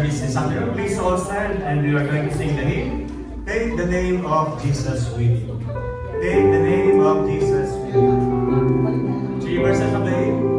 service this afternoon. Please all stand and we are going to sing the hymn. Take the name of Jesus with you. Take the name of Jesus with you. 3 verses of the hymn.